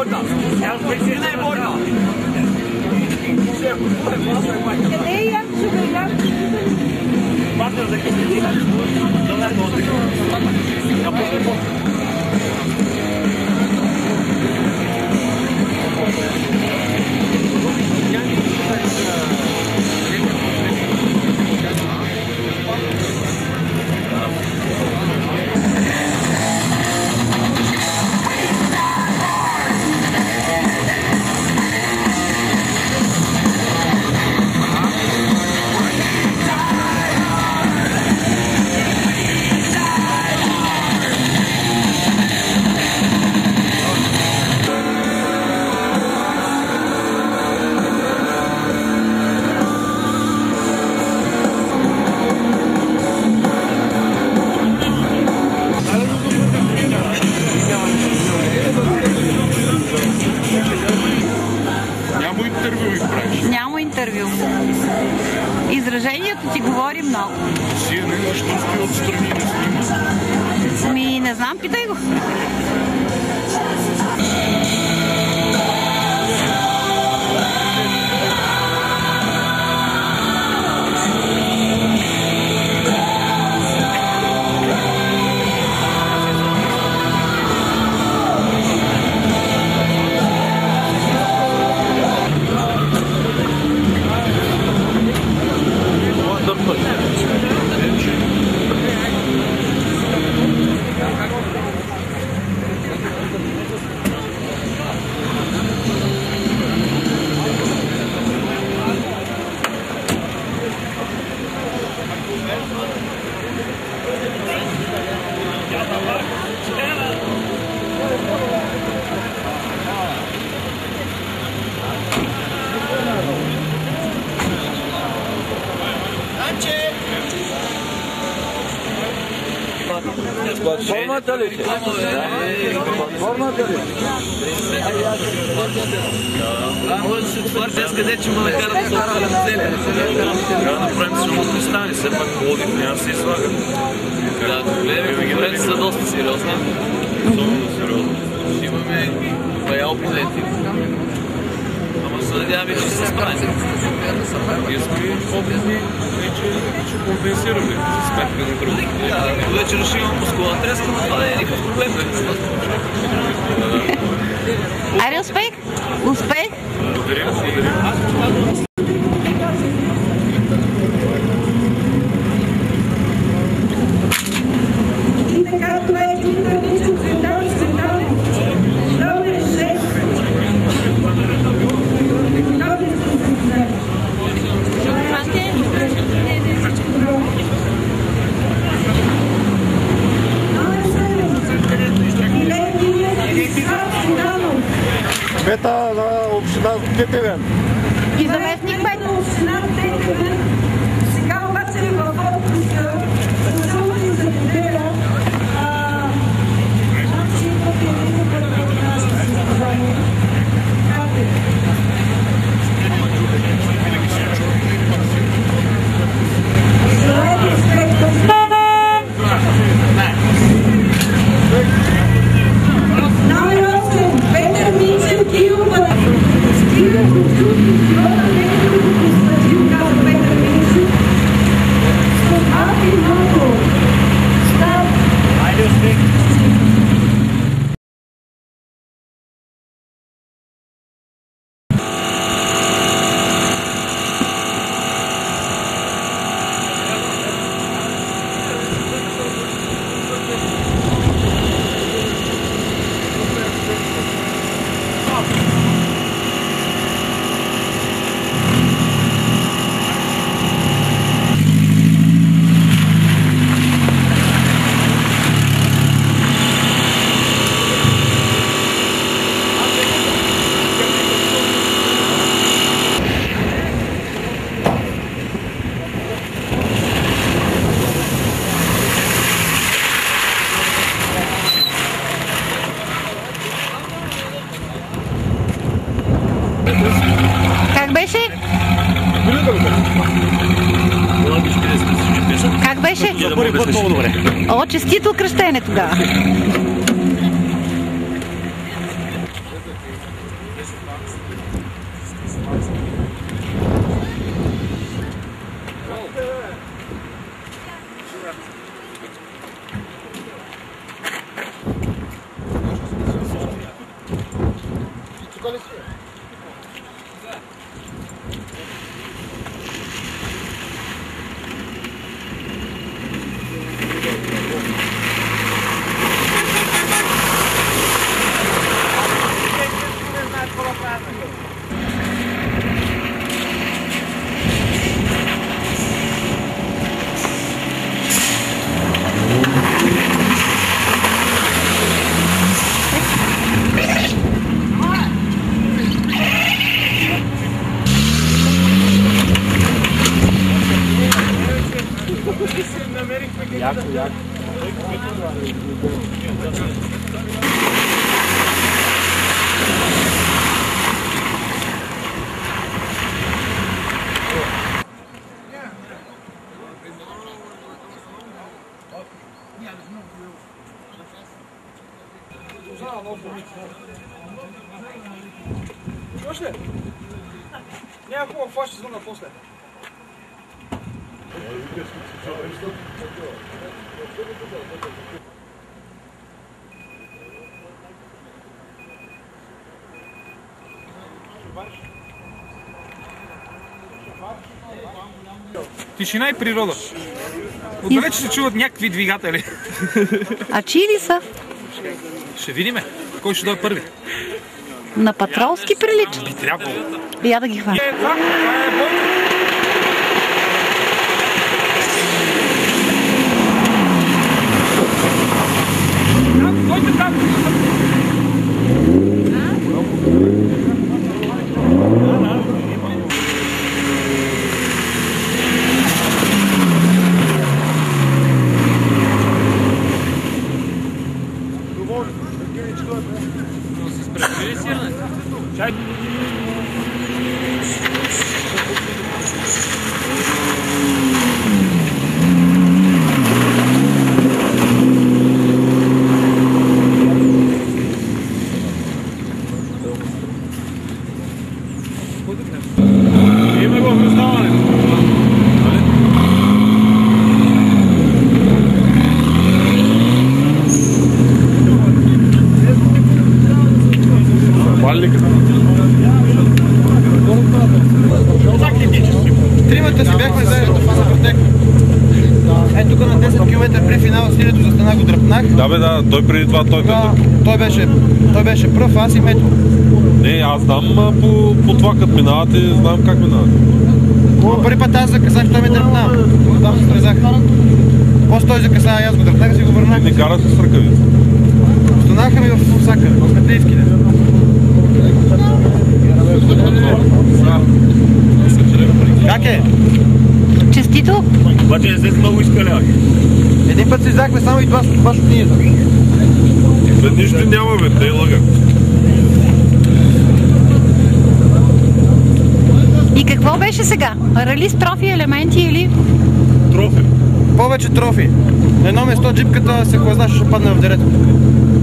вода. Сина е вода. Къде е Янчева? Патър за кистици. Няма интервю. Изражението ти говори много. Защо сте отстрани не снима? Не знам, питай го. Платформата ли си? Платформата ли? Може да се отваря днес къде, че ме накарат да се отваря на целия. Трябва да направим силно пристани, все пак Пловдив няма да се излага. Да, конкуренцията са доста сериозни. Особено сериозни. Имаме бая опоненти. Ама се надяваме, че ще се справим. Ние сме опитни, че компенсираме с сметка на друго. До вечера ще имам мускулна треска, но това не е никакъв проблем. Айде, успех! Успех! Благодаря, благодаря. Кмета на община Тетевен. И заместник кмет на община Тетевен. Сега обаче е във отпуска. Само си за неделя. Значи пък е един път от нашето състезание. Как беше? Как беше? За първи път много добре. О, честито кръщене тогава. Чуваш ли? Няма хубаво, това ще звънна после. Тишина и природа. Отдалече се чуват някакви двигатели. А чии ли са? Ще видиме. Кой ще дойде първи? На патролски приличат. Би трябвало. Я да ги хвана. Това е Бойко. Койте там! Тримата си бяхме заедно в Пъртек. Ето тук на 10 км при финала Силето застана го дръпнах. Да бе, да, той преди това Той беше пръв, аз и Мето. Не, аз знам по това като минават и знам как минават. Първи път аз закъсах, той ме дръпна. Там се срезах. После той закъса, аз го дръпнах и си го върнах. Не кара се с ръкавица. Останаха ми в сака, в метеевските. Как е? Честито! Обаче не се много изкаляваш. Един път се взахме само и това от нията. Бе, нищо няма, бе, те лъга. И какво беше сега? Ралист, трофи, елементи или? Трофи. Повече трофи. На едно место джипката се хлазнаше, ще падне в дерето.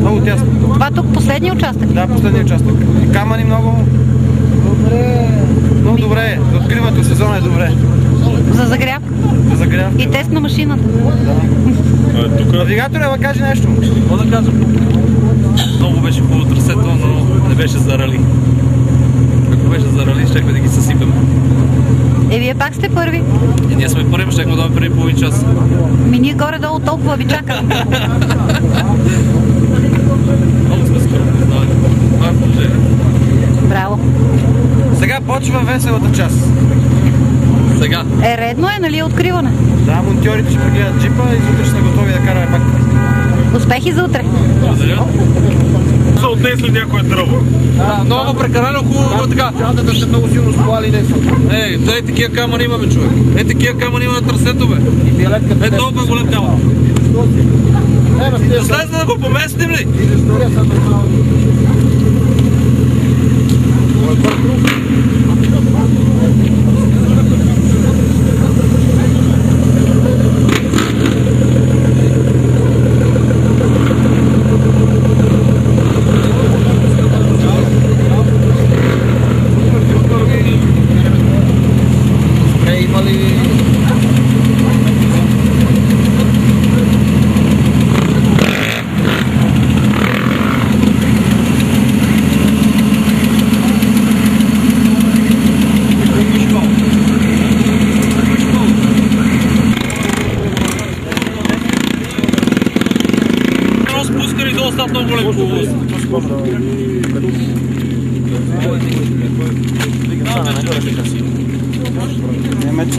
Много тясно. Това тук последния участък? Да, последния участък. И камъни много... Много добре е. За откриването сезона е добре. За загряв? За загрявка. И тест на машината? Тук... Навигаторът каже нещо. Какво да кажа? Много беше хубаво трасето, но не беше за рали. Ако беше за рали, щехме да ги съсипем. Вие пак сте първи? И ние сме първи, щехме да дойдем преди половин час. Ние горе-долу толкова ви чакаме. Много сме скоро, не знам. Това е положение. Браво. Сега почва веселата част. Сега. Редно е, нали, откриване? Да, монтьорите ще прегледат джипа и за утре сме готови да караме пак. Успехи за утре. Благодаря. Са отнесли някое дърво. Да, много прекалено хубаво, но така. Чатата ще много силно склали не са. Ей, дай такива камъни има, бе, човек. Ей, такива камъни има на трасето, бе. Ей, толкова голям няма. След да го поместим ли?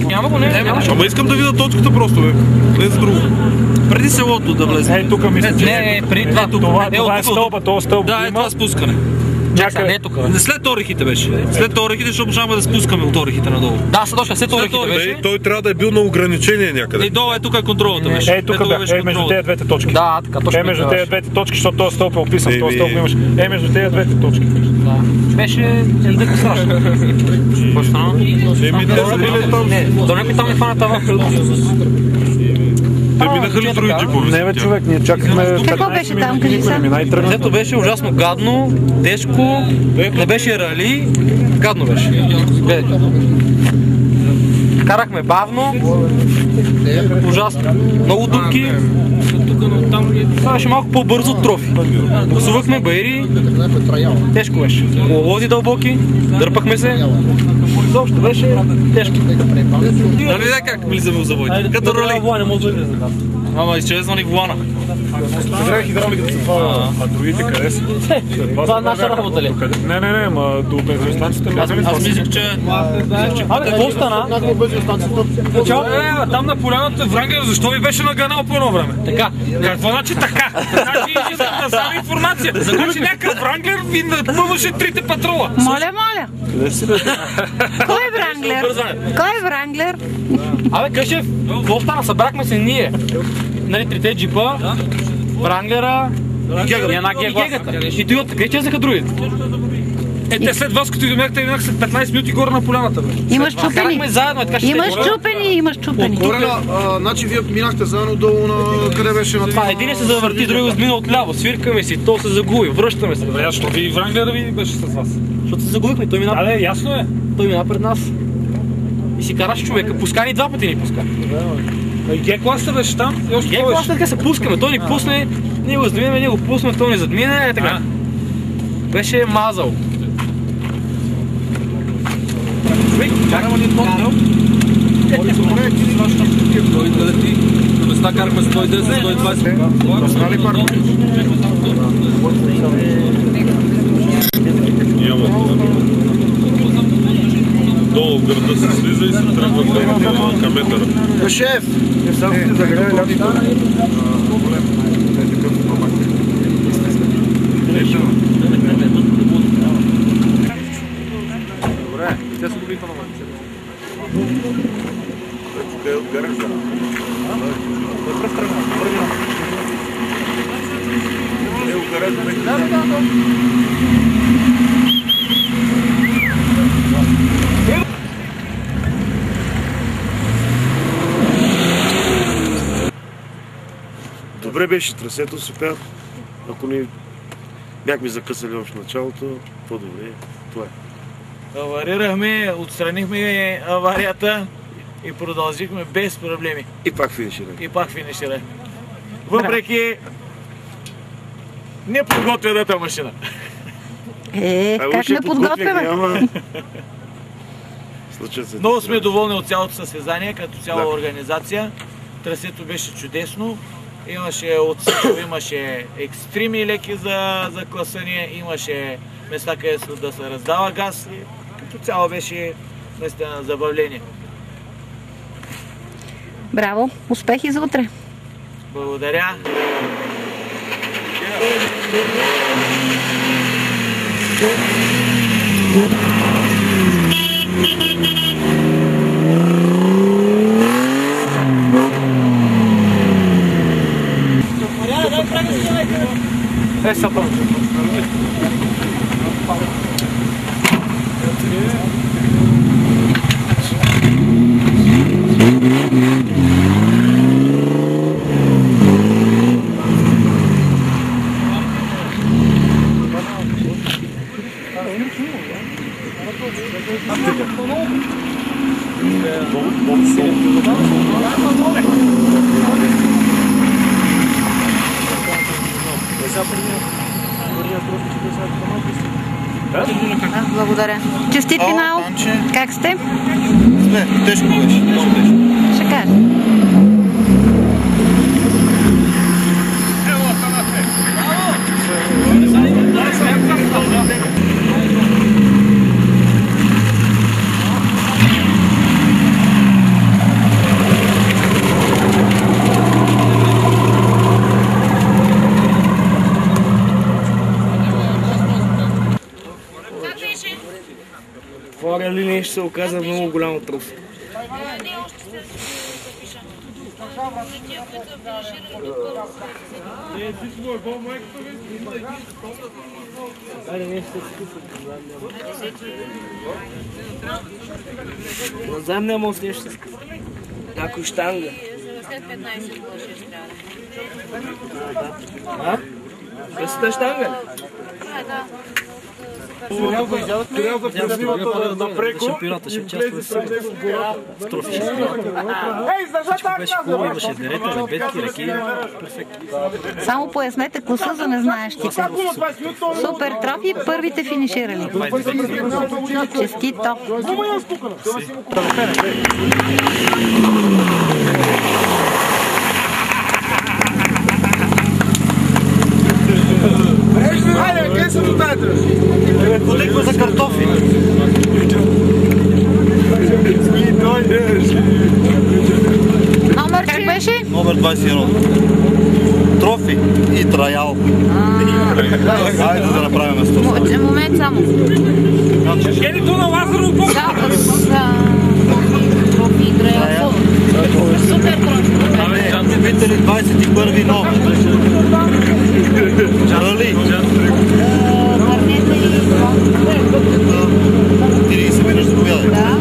Няма го, не. Ама искам да видя точката просто, бе. Не за друго. Преди селото да влезе. Ей, тук мисля, че... Не, преди това. Това е стълба, това стълба. Да, е това спускане. Чакай, не тук. След орехите беше. След орехите, защото можем да спускаме от орехите надолу. Да, след орехите беше. Той трябва да е бил на ограничение някъде. И долу е тук контролата беше. Ей, тук бе, между тези двете точки. Да, така точно. Между тези двете точки, защото този стълб е описан в този стълб имаш. Между тези двете точки. Беше леко страшно. Какво стана? До някой там е хвана това. Те минаха ли други джипове? Не бе, човек, ние чакахме... Какво беше там, кажи сега? Дето беше ужасно гадно, тежко, не беше рали, гадно беше. Карахме бавно, ужасно, много дупки. Това беше малко по-бързо от трофи. Гласувахме байри, тежко беше. Коловоди дълбоки, дърпахме се. Заобщо беше тежко. Нали видя как влизаме в завоите? Като роли. Ама изчезнали влана. Трябва хидравликата се това, а другите къде са? Това наша работа ли? Не, ама до бензиностанцията. Аз мислих, че... Абе, какво стана? Там на поляната Врангер, защо ви беше наганал по едно време? Така. Какво значи така? Значи искам да знам информация. Значи някакъв Врангер ви напълваше трите патрола. Моля. Кой е Вранглер? Кой е Вранглер? Абе, Къшев, какво стана? Събрахме се ние. Нали, трите джипа, Вранглера и гегата. И той от къде чезнаха другите? Те след вас, като идомяхте, минах след 15 минути горе на поляната. Имаш чупени. Имаш чупени. Значи вие минахте заедно долу на къде беше на това? Един се завърти, другия измина отляво. Свиркаме си, то се загуби, връщаме се. Защо ви Вранглера ви беше с вас? Защото се загубихме, той мина. Абе, ясно е. Той мина пред нас. И си караш човека, пуска ни два пъти ни пуска. И Г-класата беше там? Г-класата така се пускаме, той ни пусне, ние го задминем, ние го пусне, той ни задмине, така. Беше мазал. Човек, чакаме ни тонел. На места карахме 110, 120. Знали парк? Долу в града се слиза и се тръгва към метъра. Шеф! Добре, те са добиха на мънце. Те от гаража. Добре беше трасето, супер. Ако ни бяхме закъсали в началото, по-добре. Това е. Аварирахме, отстранихме аварията и продължихме без проблеми. И пак финиширахме. Въпреки неподготвената машина. Как не подготвяме? Много сме доволни от цялото състезание, като цяла организация. Трасето беше чудесно. Имаше отсечове, имаше екстреми леки за класане, имаше места, където да се раздава газ. Като цяло беше наистина забавление. Браво! Успехи за утре! Благодаря! Благодаря. Честит финал. Как сте? Тежко беше. Ще кажа. Втора линия ще се оказа много голямо трофи. На задния мост нещо се скъса. Някой щанга. След 15 ще А? Късата щанга? Да. Шампионата ще участва в трофи. Всичко беше хубаво, имаше дерета, лебедки, ръки. Само пояснете класа за незнаещите. Супер трофи, първите финиширали. Честито! Айде, къде са дотаете? Ходихме за картофи. Номер как беше? Номер 21. Трофи и траял. Хайде да направим 100. Момент само. Генито на Лазаров Бог! Трофи и траял. Супер трофи. Любители 21 номер. Рали. 30 минути заповядай. Да,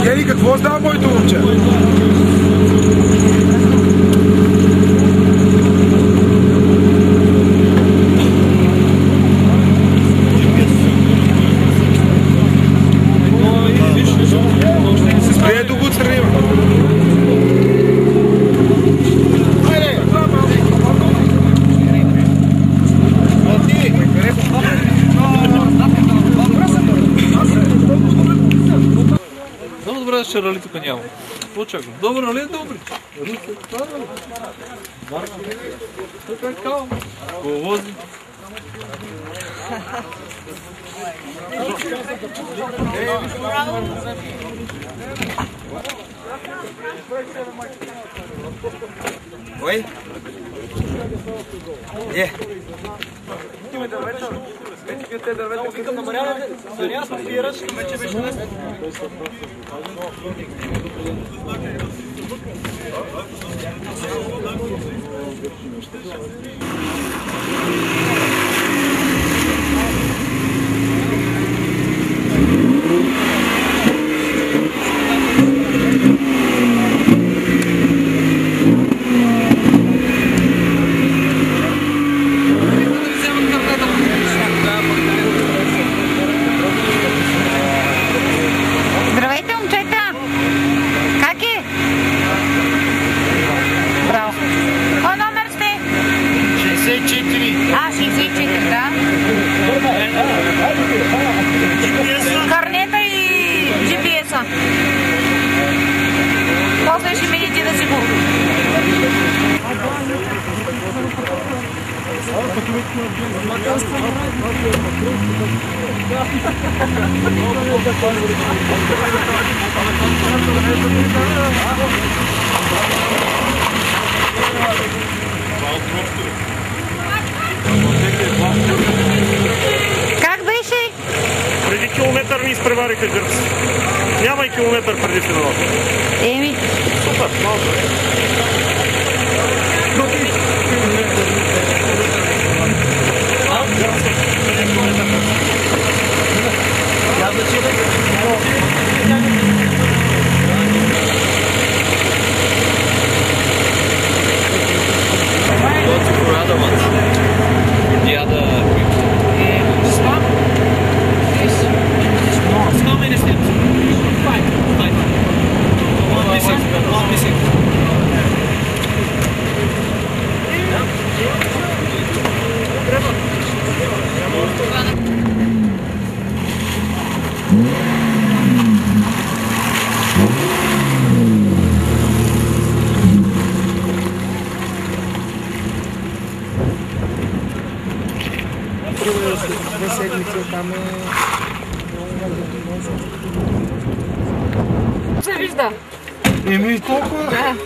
Гери, какво става моето момче? Ето го отстраним. Много добре, че рали тук няма. Очаквам. Добре, нали е добре? Тук е кал. Коловози. Ой? Е. здравейте, момчета! Как е? Браво! Кой номер сте? 64. А, 64, да. Карнета и GPS-а. После ще видите да си го... Как беше? Преди километър ни изпревариха гърци. Няма и километър преди финала. Еми, Супер, малко. се вижда. Еми толкова.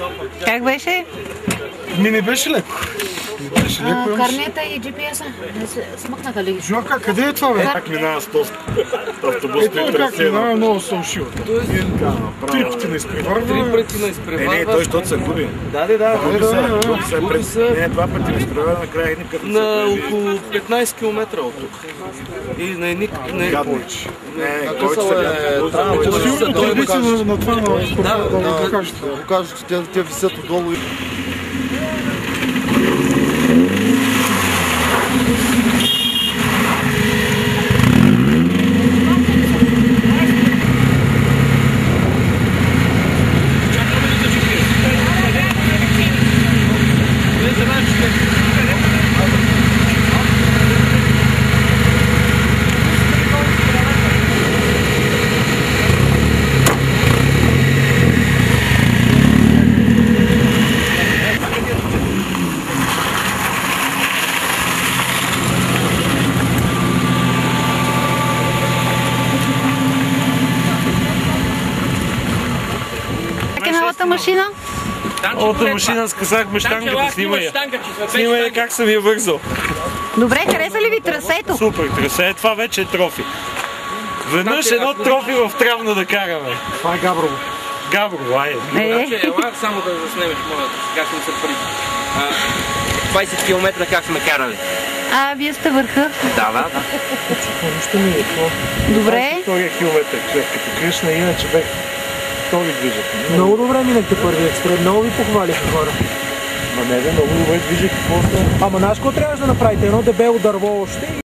Как беше? Ми не беше леко. Карнета и GPS-а. Смъкнаха ли? Жока, къде е това, бе? Как минава с този автобусния Как трасе? минава много сълшил. Три пъти не изпреварва. Не, той защото се губи. Да. Губи се. Не, два пъти не изпреварва, накрая едни като На около 15 км от тук. И на едни... Не, който Сигурно търбици на това Да кажа, че те висят отдолу. Машина? Новата машина скъсахме щангата, снимай как съм я вързал. Добре, хареса ли ви трасето? Супер трасе, това вече е трофи. Веднъж едно трофи в Трявна да караме. Това е Габрово. Габрово, айде. Ела само да заснемеш, моля, как сме се пари. 20 км как сме карали. Вие сте върха? Да. Добре. Втория километър, човек, като кръшна, иначе бех. То ви движат. Много добре минахте първи екстрем, много ви похвалиха хора. Ма не, много добре движих просто. Ама знаеш какво трябваше да направите? Едно дебело дърво още